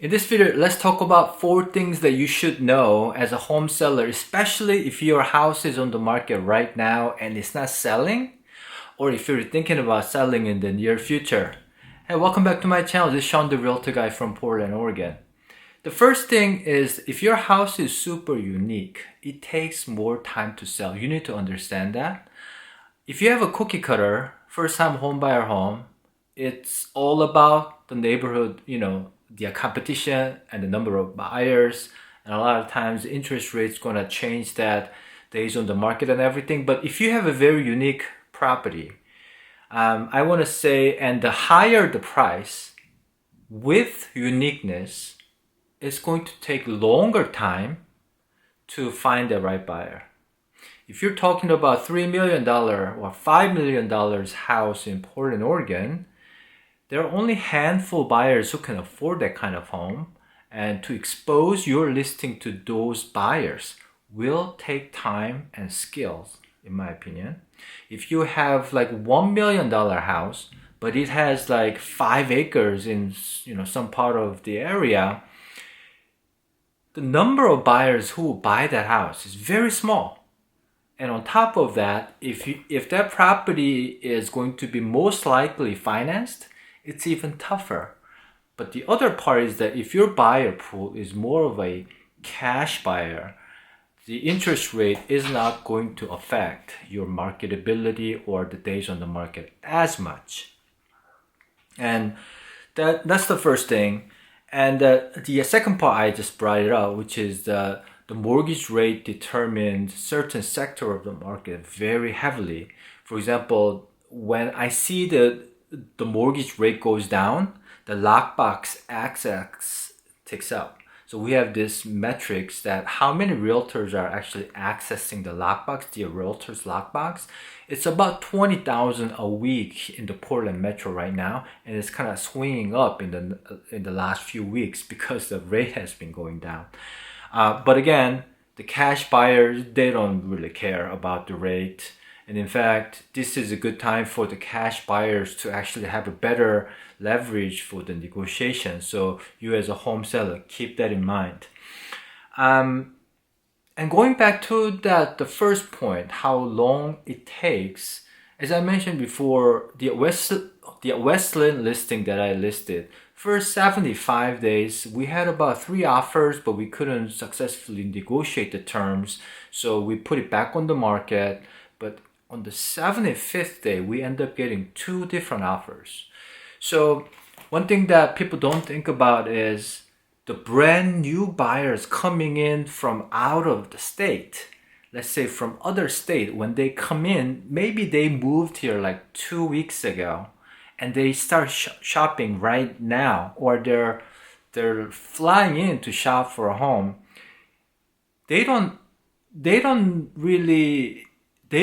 In this video, let's talk about 4 things that you should know as a home seller, especially if your house is on the market right now and it's not selling, or if you're thinking about selling in the near future. Hey, welcome back to my channel. This is Shawn the Realty guy from Portland, Oregon. The first thing is if your house is super unique, it takes more time to sell. You need to understand that. If you have a cookie cutter, first time home buyer home, it's all about the neighborhood, the competition and the number of buyers. And a lot of times the interest rate's gonna change that based on the market and everything. But if you have a very unique property, I wanna say, and the higher the price with uniqueness, it's going to take longer time to find the right buyer. If you're talking about $3 million or $5 million house in Portland, Oregon, there are only a handful of buyers who can afford that kind of home, and to expose your listing to those buyers will take time and skills, in my opinion. If you have like $1 million house, but it has like 5 acres in some part of the area, the number of buyers who will buy that house is very small. And on top of that, if that property is going to be most likely financed, it's even tougher. But the other part is that if your buyer pool is more of a cash buyer, the interest rate is not going to affect your marketability or the days on the market as much. And that's the first thing. And the second part, I just brought it up, which is the mortgage rate determines certain sector of the market very heavily. For example, when I see the mortgage rate goes down, the lockbox x-axis ticks up. So we have this metrics that how many realtors are actually accessing the lockbox, the realtor's lockbox. It's about 20,000 a week in the Portland metro right now, and it's kind of swinging up in the last few weeks because the rate has been going down. But again, the cash buyers, they don't really care about the rate. And in fact, this is a good time for the cash buyers to actually have a better leverage for the negotiation. So you as a home seller, keep that in mind. And going back to the first point, how long it takes, as I mentioned before, the Westland listing that I listed, first 75 days, we had about 3 offers, but we couldn't successfully negotiate the terms. So we put it back on the market. But on the 75th day, we end up getting 2 different offers. So one thing that people don't think about is the brand new buyers coming in from out of the state. Let's say from other state, when they come in, maybe they moved here like 2 weeks ago and they start shopping right now, or they're flying in to shop for a home. They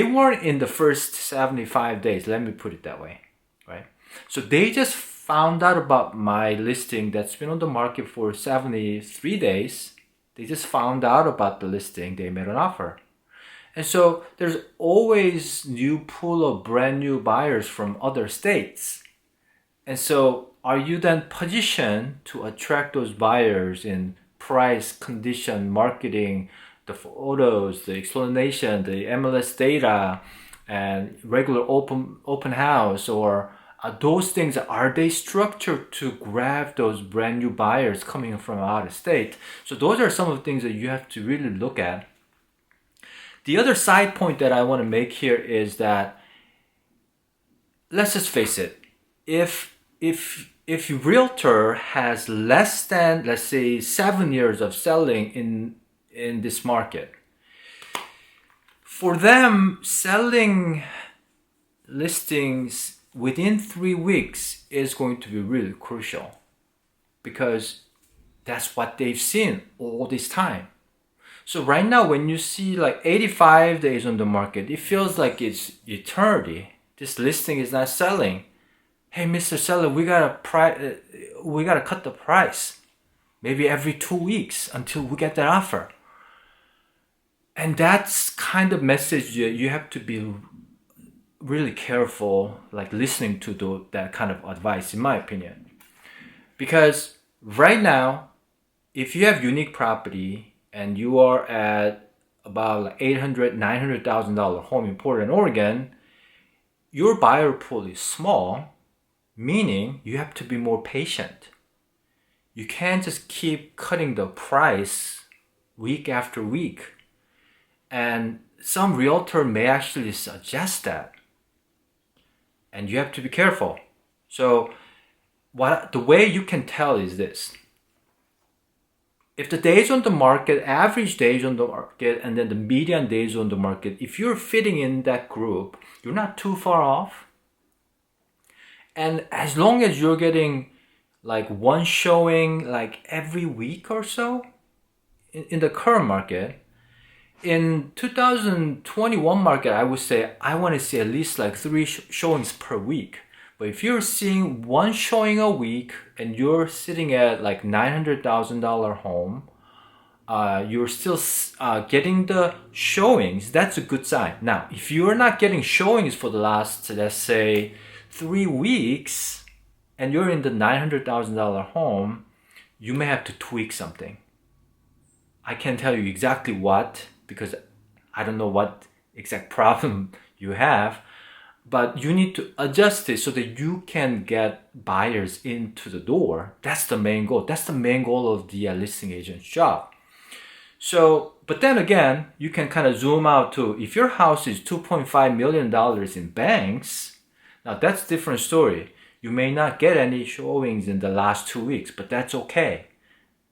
weren't in the first 75 days, let me put it that way, right? So they just found out about my listing that's been on the market for 73 days. They just found out about the listing, they made an offer. And so there's always new pool of brand new buyers from other states. And so are you then positioned to attract those buyers in price, condition, marketing, the photos, the explanation, the MLS data, and regular open house, or those things, are they structured to grab those brand new buyers coming from out of state? So those are some of the things that you have to really look at. The other side point that I want to make here is that, let's just face it, if a realtor has less than, let's say, 7 years of selling in this market, for them, selling listings within 3 weeks is going to be really crucial, because that's what they've seen all this time. So right now, when you see like 85 days on the market, it feels like it's eternity. This listing is not selling. Hey, Mr. Seller, we gotta cut the price. Maybe every 2 weeks until we get that offer. And that's kind of message you have to be really careful, like listening to that kind of advice, in my opinion. Because Right now, if you have unique property and you are at about like $800,000-$900,000 home in Portland, Oregon, your buyer pool is small, meaning you have to be more patient. You can't just keep cutting the price week after week. And some realtor may actually suggest that. And you have to be careful. So the way you can tell is this. If the days on the market, average days on the market, and then the median days on the market, if you're fitting in that group, you're not too far off. And as long as you're getting like one showing like every week or so in the current market, in 2021 market, I would say I want to see at least like three showings per week. But if you're seeing one showing a week and you're sitting at like $900,000 home, you're still getting the showings. That's a good sign. Now, if you're not getting showings for the last, let's say, 3 weeks, and you're in the $900,000 home, you may have to tweak something. I can't tell you exactly what, because I don't know what exact problem you have, but you need to adjust it so that you can get buyers into the door. That's the main goal. That's the main goal of the listing agent's job. So, but then again, you can kind of zoom out to, if your house is $2.5 million in banks, now that's a different story. You may not get any showings in the last 2 weeks, but that's okay.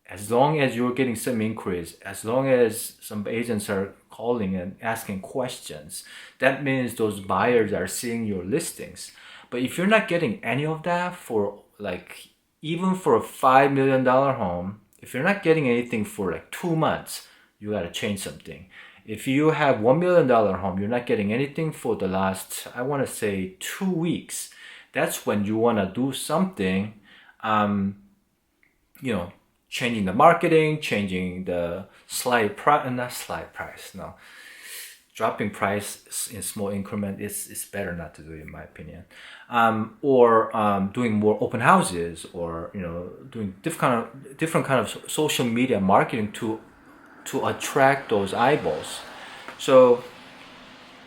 As long as you're getting some inquiries, as long as some agents are calling and asking questions, that means those buyers are seeing your listings. But if you're not getting any of that for like, even for a $5 million home, if you're not getting anything for like 2 months, you got to change something. If you have $1 million home, you're not getting anything for the last, I want to say 2 weeks. That's when you want to do something, changing the marketing, changing the dropping price in small increment is better not to do, in my opinion. Or doing more open houses, or doing different kind of social media marketing to attract those eyeballs. So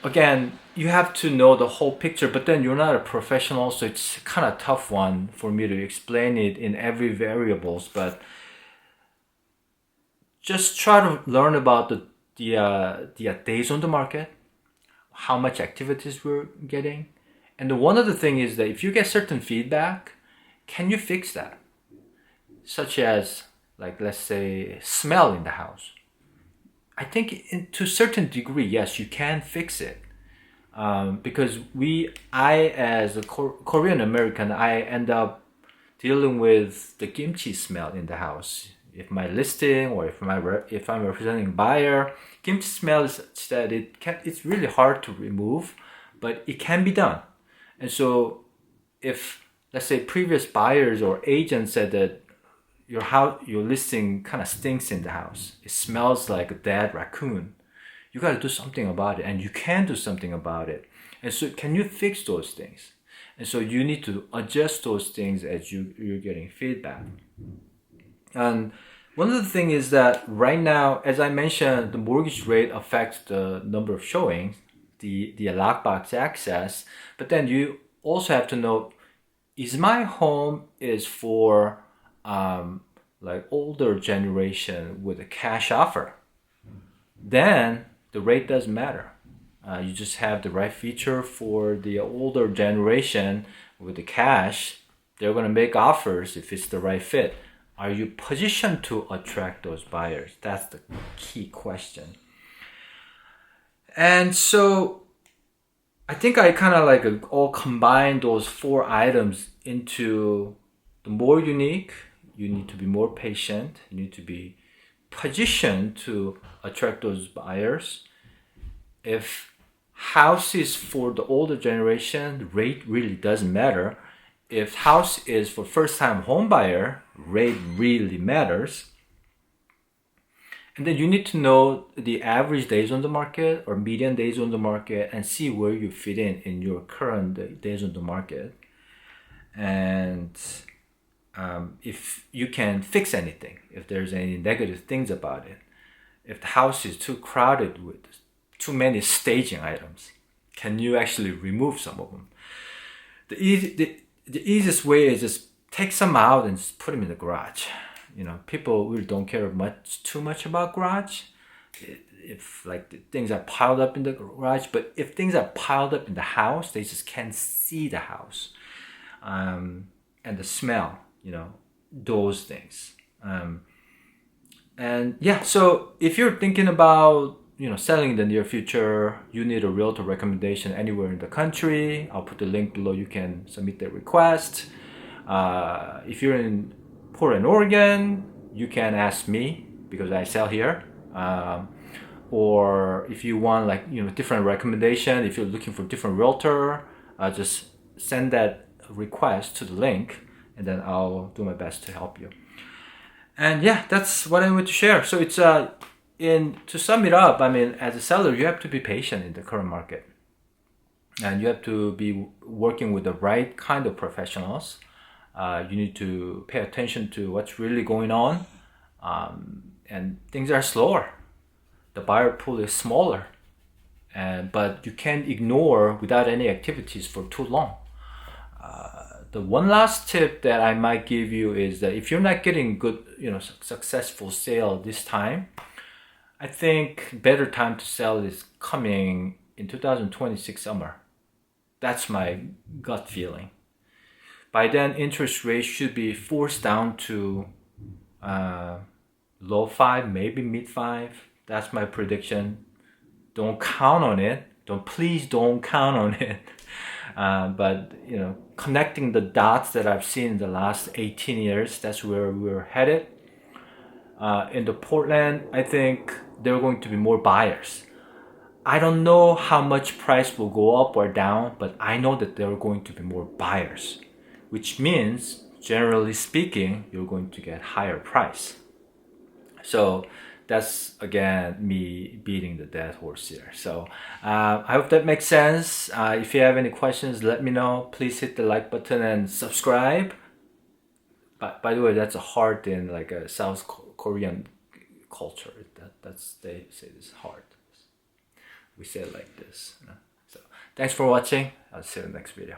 again, you have to know the whole picture, but then you're not a professional, so it's kind of tough one for me to explain it in every variables. But just try to learn about the days on the market, how much activities we're getting. And one other thing is that if you get certain feedback, can you fix that? Such as, like, let's say, smell in the house. I think to a certain degree, yes, you can fix it. Because I as a Korean American, I end up dealing with the kimchi smell in the house. If my listing, or if I'm representing buyer, kimchi smell is such that it's really hard to remove, but it can be done. And so if, let's say, previous buyers or agents said that your listing kind of stinks in the house, it smells like a dead raccoon, you got to do something about it, and you can do something about it. And so can you fix those things? And so you need to adjust those things as you're getting feedback. And one of the things is that right now, as I mentioned, the mortgage rate affects the number of showings, the lockbox access. But then you also have to know, is my home is for like older generation with a cash offer? Then the rate doesn't matter. You just have the right feature for the older generation with the cash. They're going to make offers if it's the right fit. Are you positioned to attract those buyers? That's the key question. And so I think I kind of like all combined those 4 items into the more unique. You need to be more patient. You need to be positioned to attract those buyers. If house is for the older generation, the rate really doesn't matter. If house is for first-time home buyer, rate really matters. And then you need to know the average days on the market or median days on the market and see where you fit in your current days on the market. And if you can fix anything, if there's any negative things about it, if the house is too crowded with too many staging items, can you actually remove some of them? The easiest way is just take some out and just put them in the garage. People really don't care too much about garage. If like the things are piled up in the garage, but if things are piled up in the house, they just can't see the house, and the smell, those things. And yeah, so if you're thinking about selling in the near future, you need a realtor recommendation anywhere in the country. I'll put the link below. You can submit the request. If you're in Portland, Oregon, you can ask me because I sell here. Or if you want different recommendation, if you're looking for different realtor, just send that request to the link, and then I'll do my best to help you. And yeah, that's what I want to share. So it's to sum it up, as a seller, you have to be patient in the current market, and you have to be working with the right kind of professionals. You need to pay attention to what's really going on, and things are slower. The buyer pool is smaller, but you can't ignore without any activities for too long. The one last tip that I might give you is that if you're not getting good, successful sale this time, I think better time to sell is coming in 2026 summer. That's my gut feeling. By then, interest rates should be forced down to low 5, maybe mid 5. That's my prediction. Don't count on it. Please don't count on it. But connecting the dots that I've seen in the last 18 years, that's where we're headed. In the Portland, I think there are going to be more buyers. I don't know how much price will go up or down, but I know that there are going to be more buyers, which means, generally speaking, you're going to get higher price. So that's, again, me beating the dead horse here. So I hope that makes sense. If you have any questions, let me know. Please hit the like button and subscribe. By the way, that's a hard in like a South Korean culture. They say this hard. We say it like this. So thanks for watching. I'll see you in the next video.